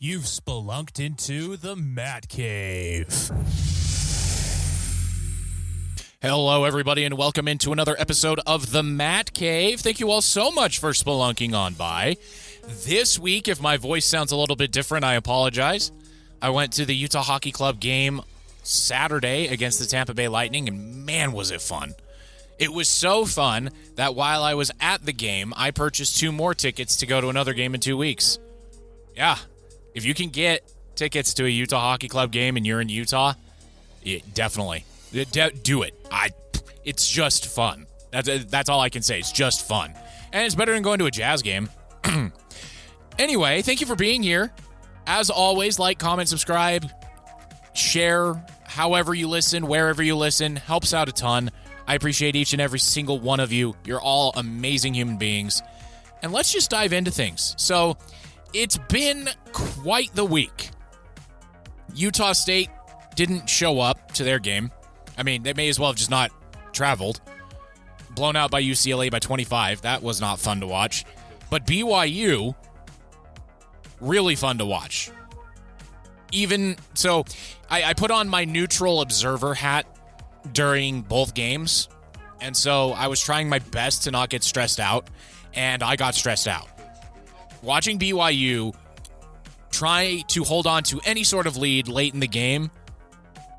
You've spelunked into the Matt Cave. Hello, everybody, and welcome into another episode of the Matt Cave. Thank you all so much for spelunking on by. This week, if my voice sounds a little bit different, I apologize. I went to the Utah Hockey Club game Saturday against the Tampa Bay Lightning, and man, was it fun. It was so fun that while I was at the game, I purchased 2 more tickets to go to another game in 2 weeks. Yeah, if you can get tickets to a Utah Hockey Club game and you're in Utah, definitely. Do it. It's just fun. That's all I can say. It's just fun. And it's better than going to a Jazz game. Anyway, thank you for being here. As always, like, comment, subscribe, share, however you listen, wherever you listen. Helps out a ton. I appreciate each and every single one of you. You're all amazing human beings. And let's just dive into things. So, it's been quite the week. Utah State didn't show up to their game. I mean, they may as well have just not traveled. Blown out by UCLA by 25. That was not fun to watch. But BYU, really fun to watch. Even so, I put on my neutral observer hat during both games. And so I was trying my best to not get stressed out. And I got stressed out. Watching BYU try to hold on to any sort of lead late in the game,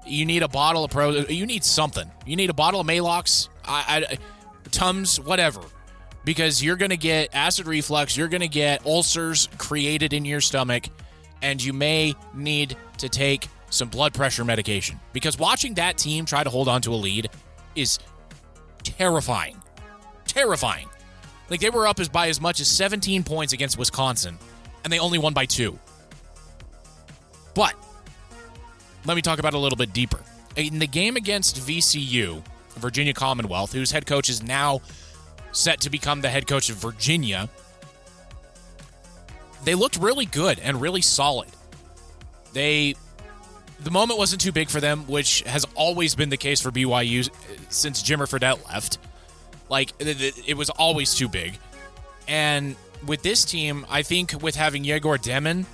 you need a bottle of you need something. You need a bottle of Malox, Tums, whatever. Because you're going to get acid reflux, you're going to get ulcers created in your stomach, and you may need to take some blood pressure medication. Because watching that team try to hold on to a lead is terrifying. Terrifying. Like, they were up by as much as 17 points against Wisconsin, and they only won by 2. But let me talk about it a little bit deeper. In the game against VCU, Virginia Commonwealth, whose head coach is now set to become the head coach of Virginia, they looked really good and really solid. The moment wasn't too big for them, which has always been the case for BYU since Jimmer-Fredette left. Like, it was always too big. And with this team, I think with having Yegor Demin,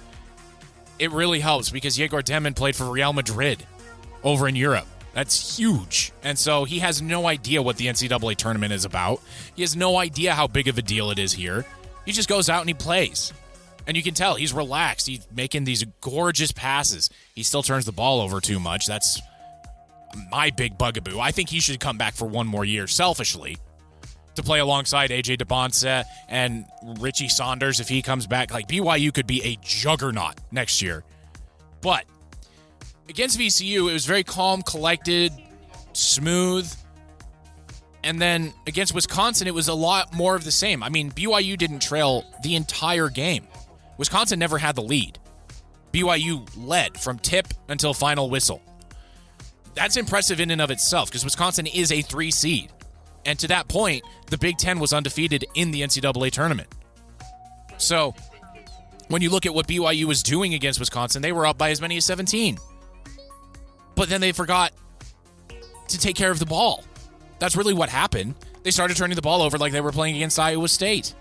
it really helps because Yegor Demin played for Real Madrid over in Europe. That's huge. And so he has no idea what the NCAA tournament is about. He has no idea how big of a deal it is here. He just goes out and he plays. And you can tell he's relaxed. He's making these gorgeous passes. He still turns the ball over too much. That's my big bugaboo. I think he should come back for one more year, selfishly, to play alongside AJ DeBonce and Richie Saunders if he comes back. Like, BYU could be a juggernaut next year. But against VCU, it was very calm, collected, smooth. And then against Wisconsin, it was a lot more of the same. I mean, BYU didn't trail the entire game. Wisconsin never had the lead. BYU led from tip until final whistle. That's impressive in and of itself because Wisconsin is a 3 seed. And to that point, the Big Ten was undefeated in the NCAA tournament. So when you look at what BYU was doing against Wisconsin, they were up by as many as 17. But then they forgot to take care of the ball. That's really what happened. They started turning the ball over like they were playing against Iowa State.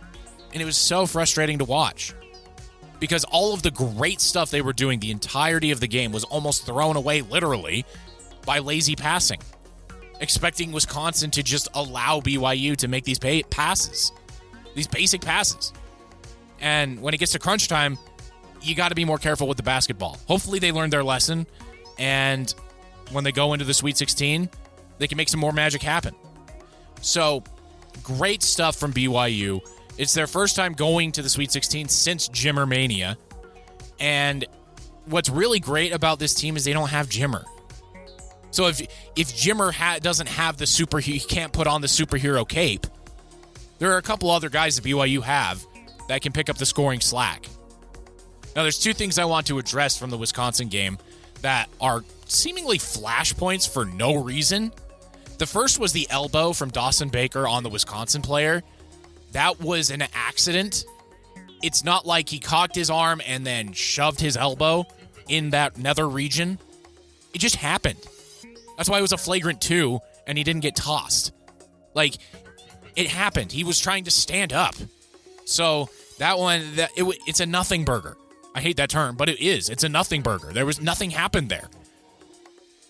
And it was so frustrating to watch. Because all of the great stuff they were doing the entirety of the game was almost thrown away, literally, by lazy passing. Expecting Wisconsin to just allow BYU to make these passes. These basic passes. And when it gets to crunch time, you got to be more careful with the basketball. Hopefully they learned their lesson. And when they go into the Sweet 16, they can make some more magic happen. So, great stuff from BYU. It's their first time going to the Sweet 16 since Jimmer-mania. And what's really great about this team is they don't have Jimmer. So if Jimmer doesn't have he can't put on the superhero cape, there are a couple other guys that BYU have that can pick up the scoring slack. Now, there's 2 things I want to address from the Wisconsin game that are seemingly flashpoints for no reason. The first was the elbow from Dawson Baker on the Wisconsin player. That was an accident. It's not like he cocked his arm and then shoved his elbow in that nether region. It just happened. That's why it was a flagrant 2, and he didn't get tossed. Like, it happened. He was trying to stand up. So that one, it's a nothing burger. I hate that term, but it is. It's a nothing burger. There was nothing happened there.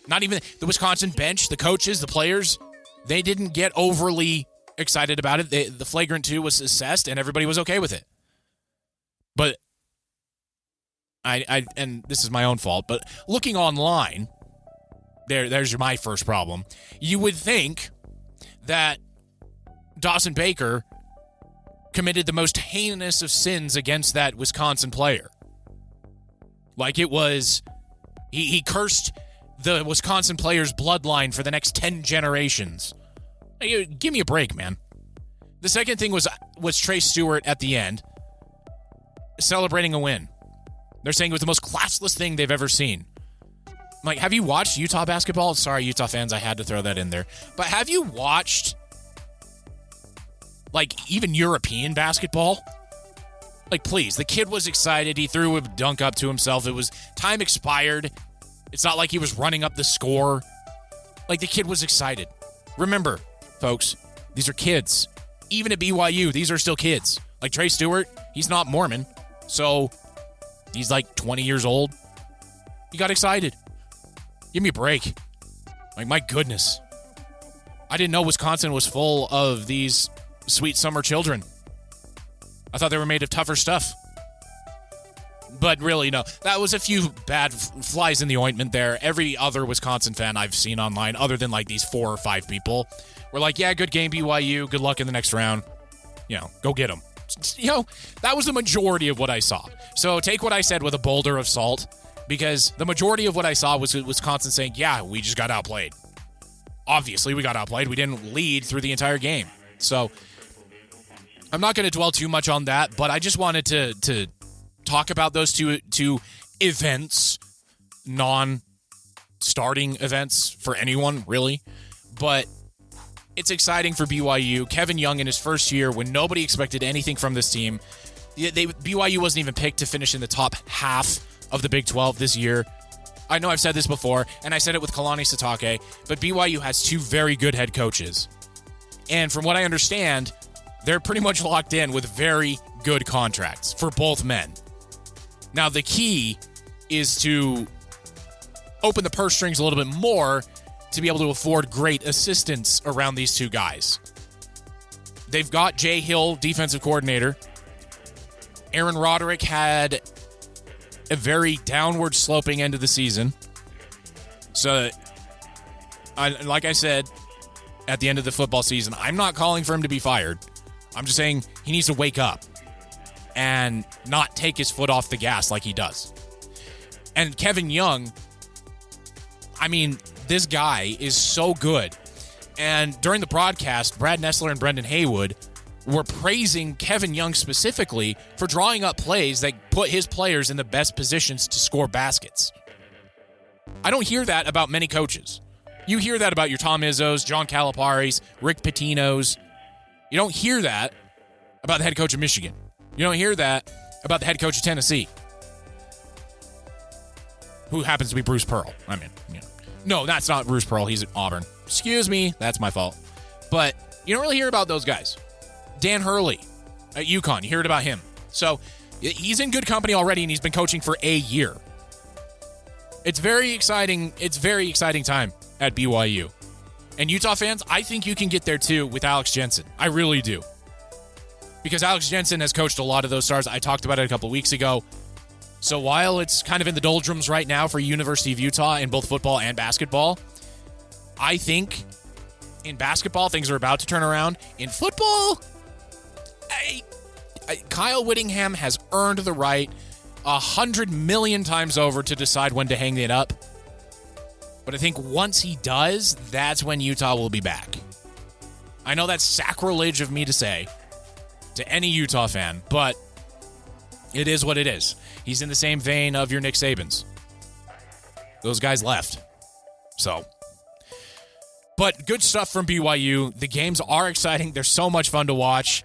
Not even the Wisconsin bench, the coaches, the players, they didn't get overly excited about it. The flagrant 2 was assessed, and everybody was okay with it. But and this is my own fault, but looking online, there's my first problem. You would think that Dawson Baker committed the most heinous of sins against that Wisconsin player. Like it was, he cursed the Wisconsin player's bloodline for the next 10 generations. Give me a break, man. The second thing was Trey Stewart at the end celebrating a win. They're saying it was the most classless thing they've ever seen. I'm like, have you watched Utah basketball? Sorry, Utah fans, I had to throw that in there. But have you watched, like, even European basketball? Like, please, the kid was excited. He threw a dunk up to himself. It was time expired. It's not like he was running up the score. Like, the kid was excited. Remember, folks, these are kids. Even at BYU, these are still kids. Like Trey Stewart, he's not Mormon. So he's like 20 years old. He got excited. Give me a break. Like, my goodness. I didn't know Wisconsin was full of these sweet summer children. I thought they were made of tougher stuff. But really, no. That was a few bad flies in the ointment there. Every other Wisconsin fan I've seen online, other than like these 4 or 5 people, were like, yeah, good game, BYU. Good luck in the next round. Go get them. That was the majority of what I saw. So take what I said with a boulder of salt, because the majority of what I saw was Wisconsin saying, yeah, we just got outplayed. Obviously, we got outplayed. We didn't lead through the entire game. So I'm not going to dwell too much on that, but I just wanted to talk about those two events, non-starting events for anyone, really. But it's exciting for BYU. Kevin Young in his first year, when nobody expected anything from this team. BYU wasn't even picked to finish in the top half of the Big 12 this year. I know I've said this before, and I said it with Kalani Sitake, but BYU has 2 very good head coaches. And from what I understand, they're pretty much locked in with very good contracts for both men. Now, the key is to open the purse strings a little bit more to be able to afford great assistance around these 2 guys. They've got Jay Hill, defensive coordinator. Aaron Roderick had a very downward sloping end of the season. So, like I said, at the end of the football season, I'm not calling for him to be fired. I'm just saying he needs to wake up and not take his foot off the gas like he does. And Kevin Young, I mean, this guy is so good. And during the broadcast, Brad Nessler and Brendan Haywood were praising Kevin Young specifically for drawing up plays that put his players in the best positions to score baskets. I don't hear that about many coaches. You hear that about your Tom Izzos, John Calipari's, Rick Pitino's. You don't hear that about the head coach of Michigan. You don't hear that about the head coach of Tennessee, who happens to be Bruce Pearl. I mean, no, that's not Bruce Pearl. He's at Auburn. Excuse me. That's my fault. But you don't really hear about those guys. Dan Hurley at UConn. You heard about him. So he's in good company already, and he's been coaching for a year. It's very exciting. It's very exciting time at BYU. And Utah fans, I think you can get there too with Alex Jensen. I really do. Because Alex Jensen has coached a lot of those stars. I talked about it a couple weeks ago. So while it's kind of in the doldrums right now for University of Utah in both football and basketball, I think in basketball things are about to turn around. In football, Kyle Whittingham has earned the right 100 million times over to decide when to hang it up. But I think once he does, that's when Utah will be back. I know that's sacrilege of me to say to any Utah fan, but it is what it is. He's in the same vein of your Nick Sabans. Those guys left. So, but good stuff from BYU. The games are exciting. They're so much fun to watch,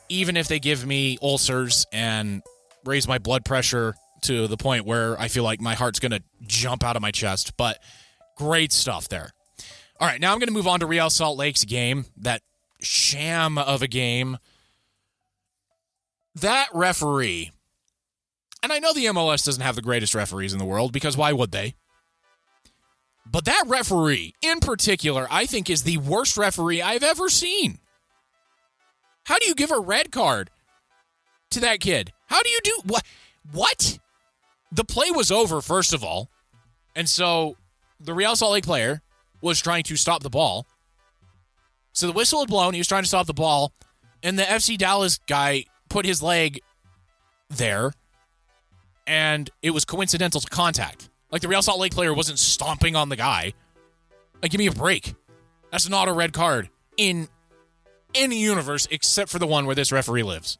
even if they give me ulcers and raise my blood pressure to the point where I feel like my heart's going to jump out of my chest. But great stuff there. All right, now I'm going to move on to Real Salt Lake's game, that sham of a game. That referee, And I know the MLS doesn't have the greatest referees in the world, because why would they? But that referee, in particular, I think is the worst referee I've ever seen. How do you give a red card to that kid? How do you do... What? The play was over, first of all. And so the Real Salt Lake player was trying to stop the ball. So the whistle had blown. He was trying to stop the ball. And the FC Dallas guy put his leg there. And it was coincidental to contact. Like, the Real Salt Lake player wasn't stomping on the guy. Like, give me a break. That's not a red card in any universe except for the one where this referee lives.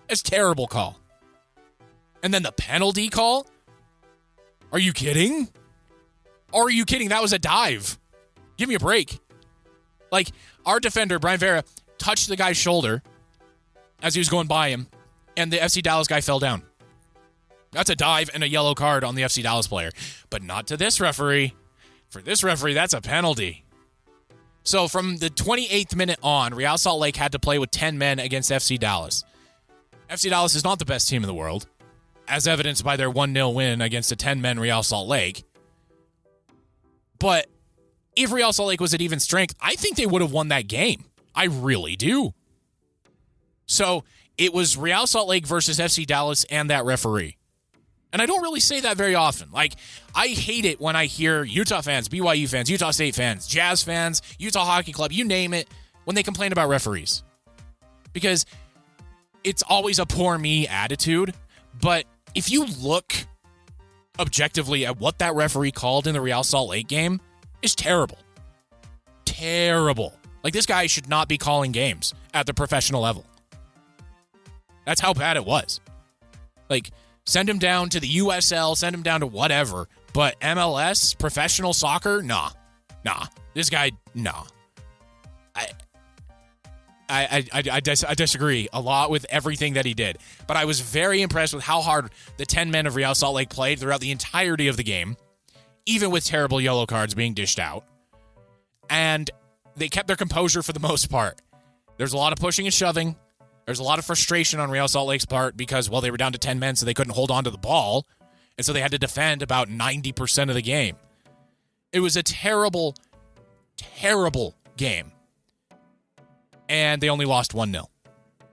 It's a terrible call. And then the penalty call? Are you kidding? Are you kidding? That was a dive. Give me a break. Like, our defender, Brian Vera, touched the guy's shoulder as he was going by him, and the FC Dallas guy fell down. That's a dive and a yellow card on the FC Dallas player. But not to this referee. For this referee, that's a penalty. So from the 28th minute on, Real Salt Lake had to play with 10 men against FC Dallas. FC Dallas is not the best team in the world, as evidenced by their 1-0 win against a 10-man Real Salt Lake. But if Real Salt Lake was at even strength, I think they would have won that game. I really do. So it was Real Salt Lake versus FC Dallas and that referee. And I don't really say that very often. Like, I hate it when I hear Utah fans, BYU fans, Utah State fans, Jazz fans, Utah Hockey Club, you name it, when they complain about referees. Because it's always a poor me attitude. But if you look objectively at what that referee called in the Real Salt Lake game, it's terrible. Terrible. Like, this guy should not be calling games at the professional level. That's how bad it was. Like, send him down to the USL, send him down to whatever. But MLS, professional soccer, nah. This guy, nah. I disagree a lot with everything that he did. But I was very impressed with how hard the 10 men of Real Salt Lake played throughout the entirety of the game, even with terrible yellow cards being dished out. And they kept their composure for the most part. There's a lot of pushing and shoving. There's a lot of frustration on Real Salt Lake's part because, well, they were down to 10 men, so they couldn't hold on to the ball. And so they had to defend about 90% of the game. It was a terrible, terrible game. And they only lost 1-0.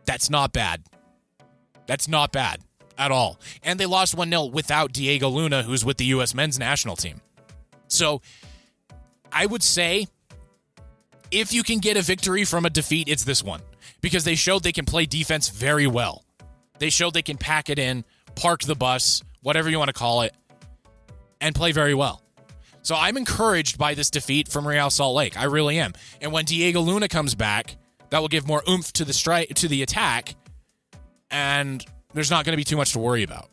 That's not bad. That's not bad at all. And they lost 1-0 without Diego Luna, who's with the U.S. men's national team. So I would say if you can get a victory from a defeat, it's this one. Because they showed they can play defense very well. They showed they can pack it in, park the bus, whatever you want to call it, and play very well. So I'm encouraged by this defeat from Real Salt Lake. I really am. And when Diego Luna comes back, that will give more oomph to the attack, and there's not going to be too much to worry about.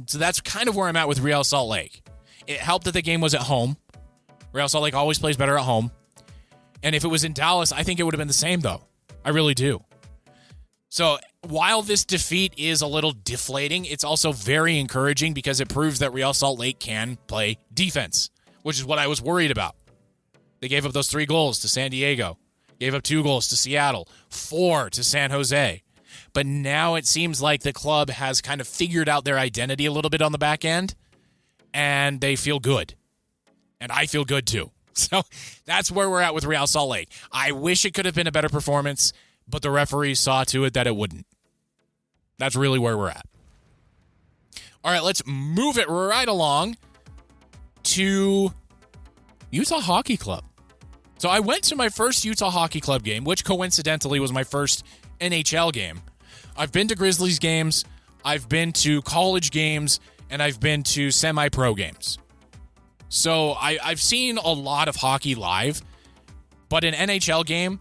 So that's kind of where I'm at with Real Salt Lake. It helped that the game was at home. Real Salt Lake always plays better at home. And if it was in Dallas, I think it would have been the same, though. I really do. So while this defeat is a little deflating, it's also very encouraging because it proves that Real Salt Lake can play defense, which is what I was worried about. They gave up those 3 goals to San Diego, gave up 2 goals to Seattle, 4 to San Jose. But now it seems like the club has kind of figured out their identity a little bit on the back end, and they feel good. And I feel good too. So that's where we're at with Real Salt Lake. I wish it could have been a better performance, but the referees saw to it that it wouldn't. That's really where we're at. All right, let's move it right along to Utah Hockey Club. So I went to my first Utah Hockey Club game, which coincidentally was my first NHL game. I've been to Grizzlies games, I've been to college games, and I've been to semi-pro games. So I've seen a lot of hockey live, but an NHL game,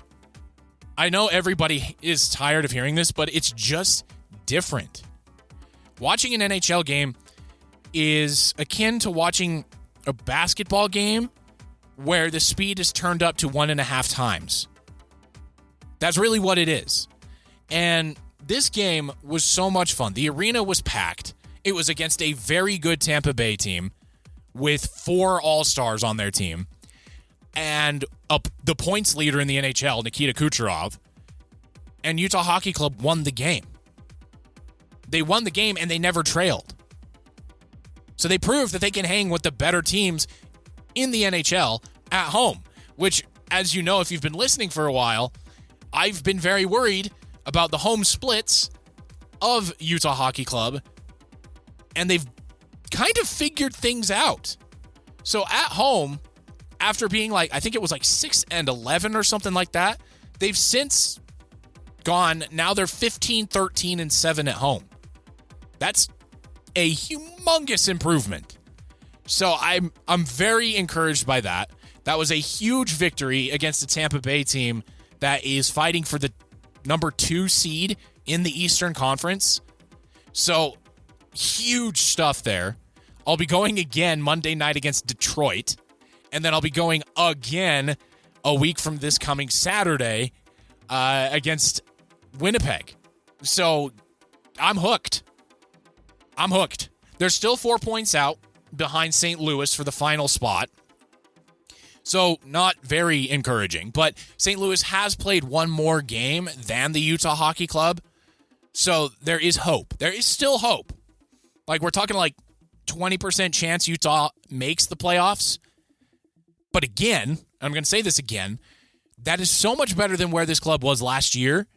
I know everybody is tired of hearing this, but it's just different. Watching an NHL game is akin to watching a basketball game where the speed is turned up to 1.5 times. That's really what it is. And this game was so much fun. The arena was packed. It was against a very good Tampa Bay team with 4 All-Stars on their team, and the points leader in the NHL, Nikita Kucherov, and Utah Hockey Club won the game. They won the game and they never trailed. So they proved that they can hang with the better teams in the NHL at home, which, as you know, if you've been listening for a while, I've been very worried about the home splits of Utah Hockey Club, and they've kind of figured things out. So at home, after being I think it was 6-11 or something like that, they've since gone. Now they're 15-13-7 at home. That's a humongous improvement. So I'm very encouraged by that. That was a huge victory against the Tampa Bay team that is fighting for the number 2 seed in the Eastern Conference. So huge stuff there. I'll be going again Monday night against Detroit, and then I'll be going again a week from this coming Saturday against Winnipeg. So I'm hooked. They're still 4 points out behind St. Louis for the final spot. So not very encouraging, but St. Louis has played one more game than the Utah Hockey Club. So there is hope. There is still hope. We're talking 20% chance Utah makes the playoffs. But again, I'm going to say this again, that is so much better than where this club was last year,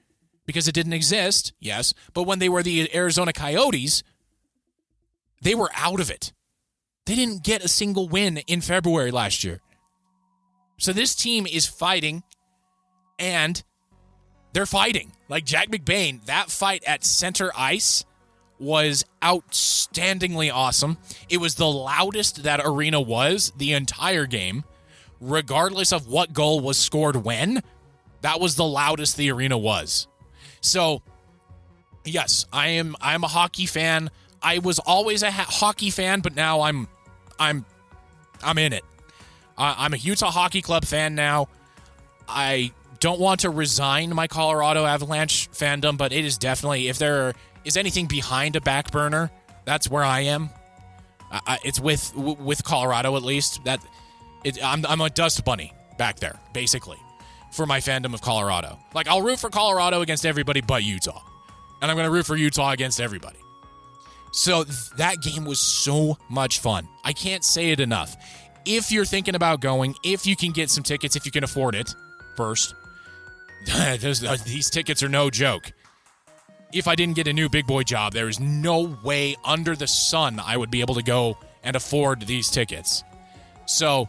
because it didn't exist, yes, but when they were the Arizona Coyotes, they were out of it. They didn't get a single win in February last year. So this team is fighting, and they're fighting. Jack McBain, that fight at center ice was outstandingly awesome. It was the loudest that arena was the entire game. Regardless of what goal was scored when, that was the loudest the arena was. So, yes, I'm a hockey fan. I was always a hockey fan, but now I'm in it. I'm a Utah Hockey Club fan now. I don't want to resign my Colorado Avalanche fandom, but it is definitely, if there is anything behind a back burner, that's where I am. It's with Colorado, at least. I'm a dust bunny back there, basically, for my fandom of Colorado. I'll root for Colorado against everybody but Utah. And I'm going to root for Utah against everybody. So that game was so much fun. I can't say it enough. If you're thinking about going, if you can get some tickets, if you can afford it, first, these tickets are no joke. If I didn't get a new big boy job, there is no way under the sun I would be able to go and afford these tickets. So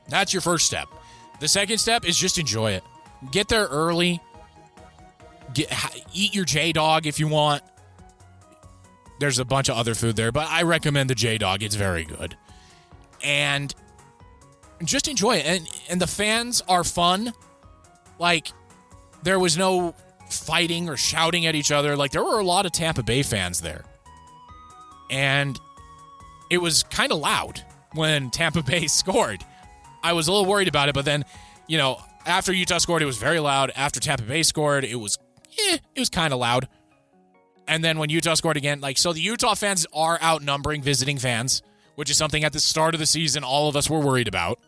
that's your first step. The second step is just enjoy it. Get there early. Eat your J-Dog if you want. There's a bunch of other food there, but I recommend the J-Dog. It's very good. And just enjoy it. And the fans are fun. There was no fighting or shouting at each other. There were a lot of Tampa Bay fans there. And it was kind of loud when Tampa Bay scored. I was a little worried about it, but then, after Utah scored, it was very loud. After Tampa Bay scored, it was kind of loud. And then when Utah scored again, so the Utah fans are outnumbering visiting fans, which is something at the start of the season all of us were worried about,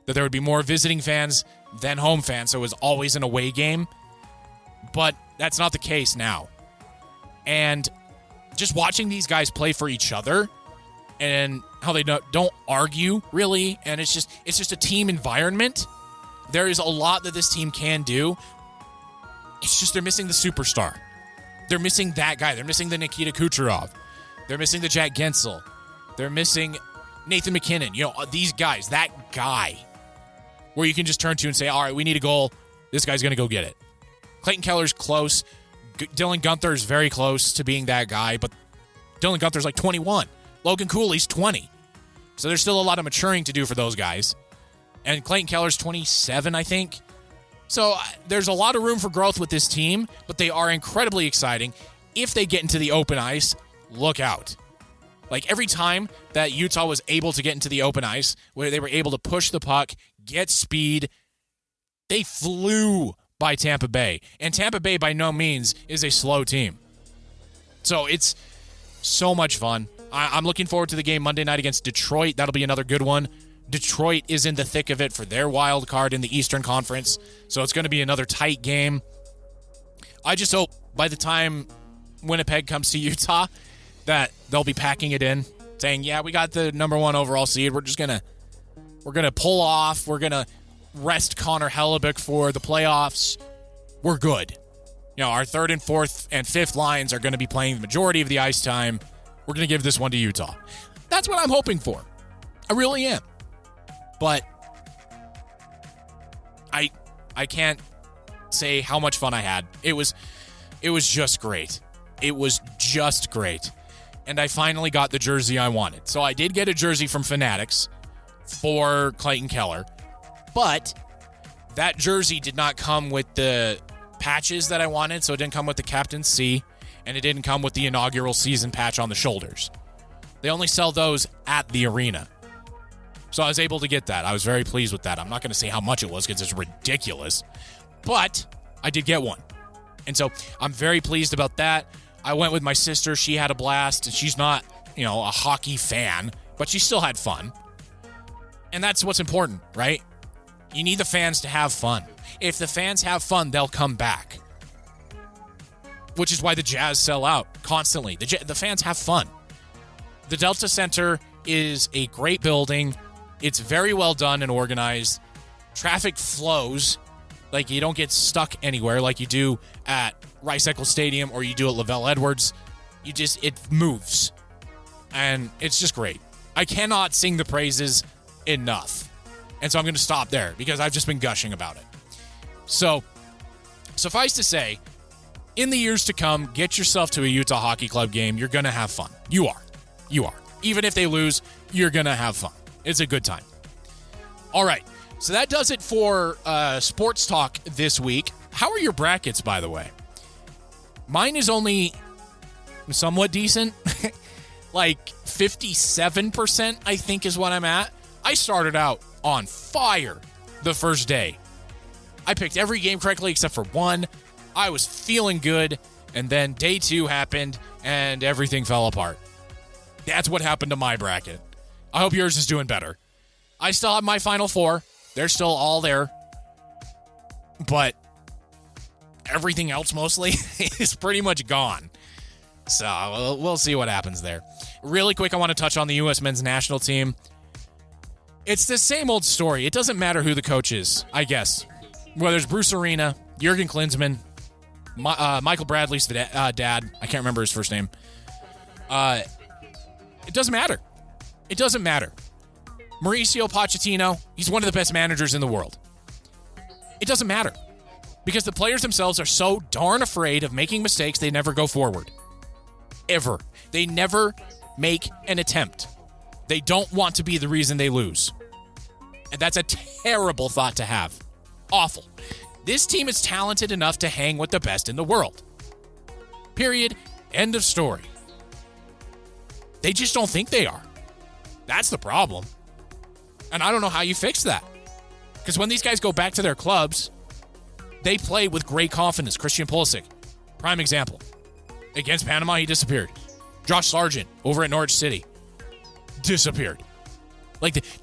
that there would be more visiting fans than home fans, so it was always an away game. But that's not the case now. And just watching these guys play for each other and how they don't argue, really, and it's just a team environment. There is a lot that this team can do. It's just they're missing the superstar. They're missing that guy. They're missing the Nikita Kucherov. They're missing the Jack Gensel. They're missing Nathan McKinnon. These guys, that guy where you can just turn to and say, all right, we need a goal. This guy's going to go get it. Clayton Keller's close. Dylan Guenther's very close to being that guy, but Dylan Guenther's 21. Logan Cooley's 20. So there's still a lot of maturing to do for those guys. And Clayton Keller's 27, I think. So there's a lot of room for growth with this team, but they are incredibly exciting. If they get into the open ice, look out. Every time that Utah was able to get into the open ice, where they were able to push the puck, get speed, they flew by Tampa Bay. And Tampa Bay, by no means, is a slow team. So it's so much fun. I'm looking forward to the game Monday night against Detroit. That'll be another good one. Detroit is in the thick of it for their wild card in the Eastern Conference, so it's going to be another tight game. I just hope by the time Winnipeg comes to Utah, that they'll be packing it in, saying, yeah, we got the number 1 overall seed. We're going to pull off. We're going to rest Connor Hellebuck for the playoffs. We're good. Our 3rd and 4th and 5th lines are going to be playing the majority of the ice time. We're going to give this one to Utah. That's what I'm hoping for. I really am. But I can't say how much fun I had. It was just great. It was just great. And I finally got the jersey I wanted. So I did get a jersey from Fanatics for Clayton Keller. But that jersey did not come with the patches that I wanted. So it didn't come with the Captain's C. And it didn't come with the inaugural season patch on the shoulders. They only sell those at the arena. So I was able to get that. I was very pleased with that. I'm not going to say how much it was because it's ridiculous. But I did get one. And so I'm very pleased about that. I went with my sister. She had a blast. And she's not, a hockey fan, but she still had fun. And that's what's important, right? You need the fans to have fun. If the fans have fun, they'll come back. Which is why the Jazz sell out constantly. The fans have fun. The Delta Center is a great building. It's very well done and organized. Traffic flows. Like, you don't get stuck anywhere like you do at Rice-Eccles Stadium or you do at Lavelle Edwards. It moves. And it's just great. I cannot sing the praises enough. And so I'm going to stop there because I've just been gushing about it. So, suffice to say, in the years to come, get yourself to a Utah Hockey Club game. You're going to have fun. You are. Even if they lose, you're going to have fun. It's a good time. All right. So that does it for sports talk this week. How are your brackets, by the way? Mine is only somewhat decent. Like 57%, I think, is what I'm at. I started out on fire the first day. I picked every game correctly except for one. I was feeling good, and then day 2 happened, and everything fell apart. That's what happened to my bracket. I hope yours is doing better. I still have my final 4. They're still all there. But everything else mostly is pretty much gone. So we'll see what happens there. Really quick, I want to touch on the U.S. men's national team. It's the same old story. It doesn't matter who the coach is, I guess. Whether it's Bruce Arena, Jurgen Klinsmann, Michael Bradley's dad. I can't remember his first name. It doesn't matter. It doesn't matter. Mauricio Pochettino, he's one of the best managers in the world. It doesn't matter. Because the players themselves are so darn afraid of making mistakes, they never go forward. Ever. They never make an attempt. They don't want to be the reason they lose. And that's a terrible thought to have. Awful. This team is talented enough to hang with the best in the world. Period. End of story. They just don't think they are. That's the problem. And I don't know how you fix that. Because when these guys go back to their clubs, they play with great confidence. Christian Pulisic, prime example. Against Panama, he disappeared. Josh Sargent over at Norwich City disappeared.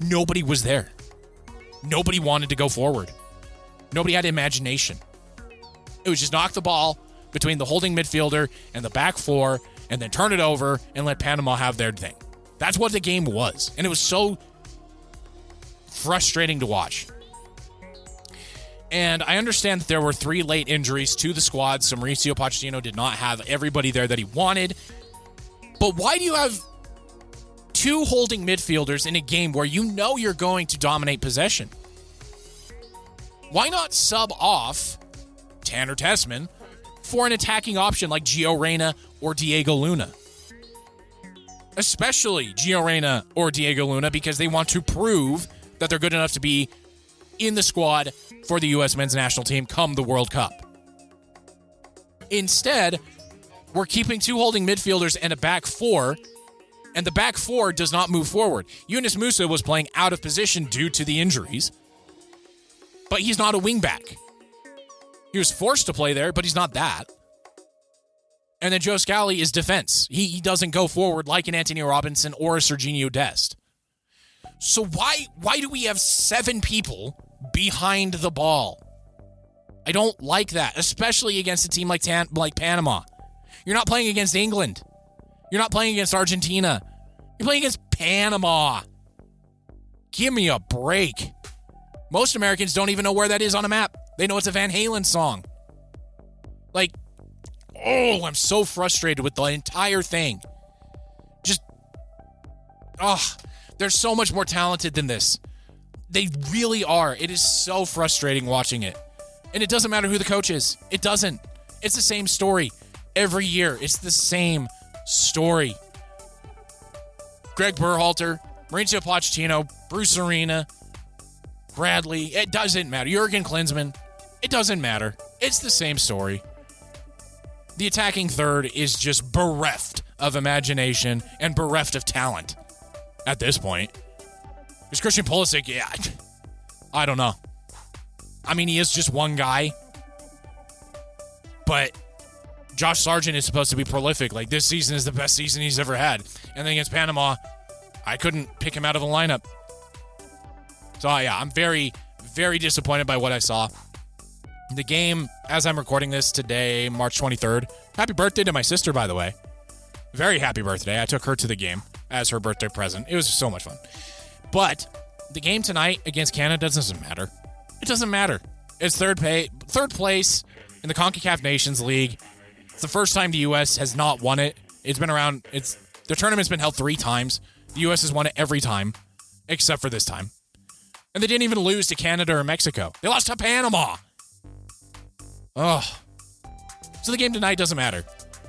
Nobody was there. Nobody wanted to go forward. Nobody had imagination. It was just knock the ball between the holding midfielder and the back 4 and then turn it over and let Panama have their thing. That's what the game was. And it was so frustrating to watch. And I understand that there were 3 late injuries to the squad. So Mauricio Pochettino did not have everybody there that he wanted. But why do you have 2 holding midfielders in a game where you know you're going to dominate possession? Why not sub off Tanner Tessman for an attacking option like Gio Reyna or Diego Luna? Especially Gio Reyna or Diego Luna, because they want to prove that they're good enough to be in the squad for the U.S. men's national team come the World Cup. Instead, we're keeping 2 holding midfielders and a back 4, and the back 4 does not move forward. Yunus Musa was playing out of position due to the injuries, but he's not a wingback. He was forced to play there, but he's not that. And then Joe Scally is defense. He doesn't go forward like an Antonio Robinson or a Serginho Dest. So why do we have 7 people behind the ball? I don't like that, especially against a team like Panama. You're not playing against England. You're not playing against Argentina. You're playing against Panama. Give me a break. Most Americans don't even know where that is on a map. They know it's a Van Halen song. Like, oh, I'm so frustrated with the entire thing. They're so much more talented than this. They really are. It is so frustrating watching it. And it doesn't matter who the coach is. It doesn't. It's the same story every year. It's the same story. Greg Berhalter, Mauricio Pochettino, Bruce Arena, Bradley. It doesn't matter. Jurgen Klinsmann. It doesn't matter. It's the same story. The attacking third is just bereft of imagination and bereft of talent at this point. Is Christian Pulisic? Yeah, I don't know. I mean, he is just one guy. But Josh Sargent is supposed to be prolific. Like, this season is the best season he's ever had. And then against Panama, I couldn't pick him out of the lineup. So, yeah, I'm very, very disappointed by what I saw. The game, as I'm recording this today, March 23rd. Happy birthday to my sister, by the way. Very happy birthday. I took her to the game as her birthday present. It was so much fun. But the game tonight against Canada doesn't matter. It doesn't matter. It's third place in the CONCACAF Nations League. It's the first time the U.S. has not won it. It's been around. The tournament's been held 3 times. The U.S. has won it every time, except for this time. And they didn't even lose to Canada or Mexico. They lost to Panama. Ugh. So the game tonight doesn't matter.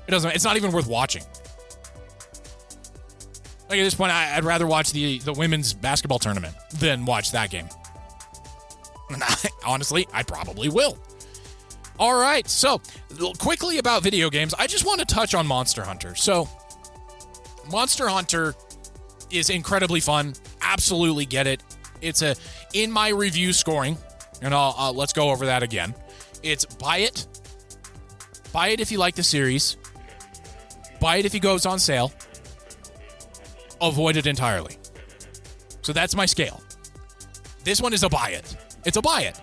It's not even worth watching. Like, at this point, I'd rather watch the women's basketball tournament than watch that game. Honestly, I probably will. All right, so quickly about video games, I just want to touch on Monster Hunter. So, Monster Hunter is incredibly fun. Absolutely get it. It's in my review scoring, and let's go over that again. It's buy it. Buy it if you like the series. Buy it if it goes on sale. Avoid it entirely. So that's my scale. This one is a buy it. It's a buy it.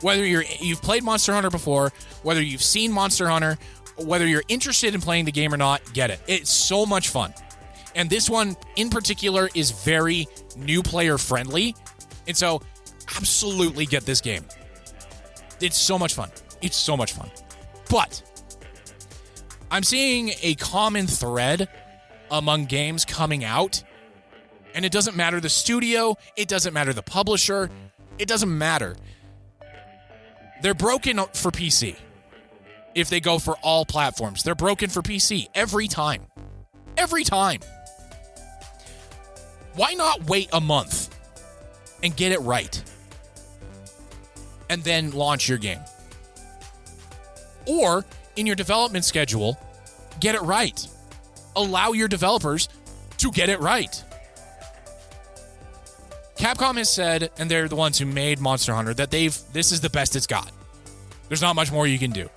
Whether you've played Monster Hunter before, whether you've seen Monster Hunter, whether you're interested in playing the game or not, get it. It's so much fun. And this one in particular is very new player friendly. And so absolutely get this game. It's so much fun. It's so much fun. But I'm seeing a common thread among games coming out, and it doesn't matter the studio, it doesn't matter the publisher, it doesn't matter. They're broken for PC. If they go for all platforms, they're broken for PC every time. Every time. Why not wait a month and get it right? And then launch your game. Or, in your development schedule, get it right. Allow your developers to get it right. Capcom has said, and they're the ones who made Monster Hunter, that this is the best it's got. There's not much more you can do.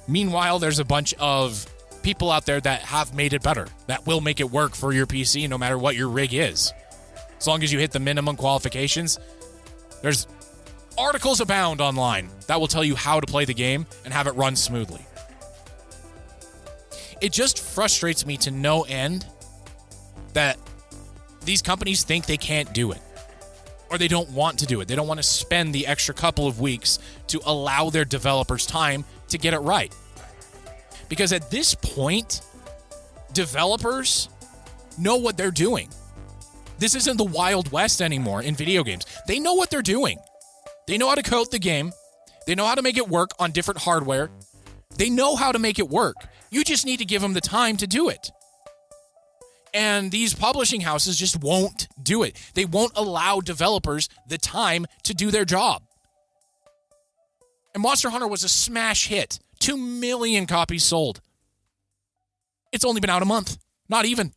Meanwhile, there's a bunch of people out there that have made it better, that will make it work for your PC no matter what your rig is. As long as you hit the minimum qualifications, there's articles abound online that will tell you how to play the game and have it run smoothly. It just frustrates me to no end that these companies think they can't do it, or they don't want to do it. They don't want to spend the extra couple of weeks to allow their developers time to get it right. Because at this point, developers know what they're doing. This isn't the Wild West anymore in video games. They know what they're doing. They know how to code the game. They know how to make it work on different hardware. They know how to make it work. You just need to give them the time to do it. And these publishing houses just won't do it. They won't allow developers the time to do their job. And Monster Hunter was a smash hit. 2 million copies sold. It's only been out a month. Not even.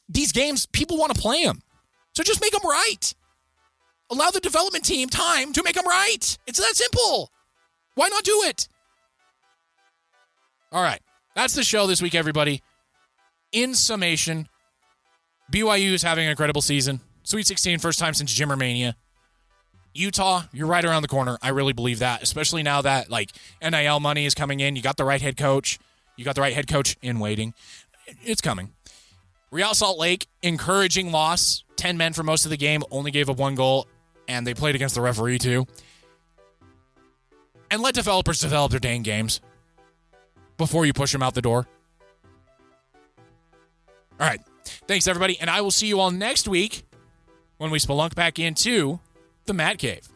These games, people want to play them. So just make them right. Allow the development team time to make them right. It's that simple. Why not do it? All right. That's the show this week, everybody. In summation, BYU is having an incredible season. Sweet 16, first time since Jimmer-mania. Utah, you're right around the corner. I really believe that, especially now that like NIL money is coming in. You got the right head coach. You got the right head coach in waiting. It's coming. Real Salt Lake, encouraging loss. 10 men for most of the game, only gave up 1 goal, and they played against the referee too. And let developers develop their dang games before you push them out the door. All right. Thanks, everybody, and I will see you all next week when we spelunk back into the Mad Cave.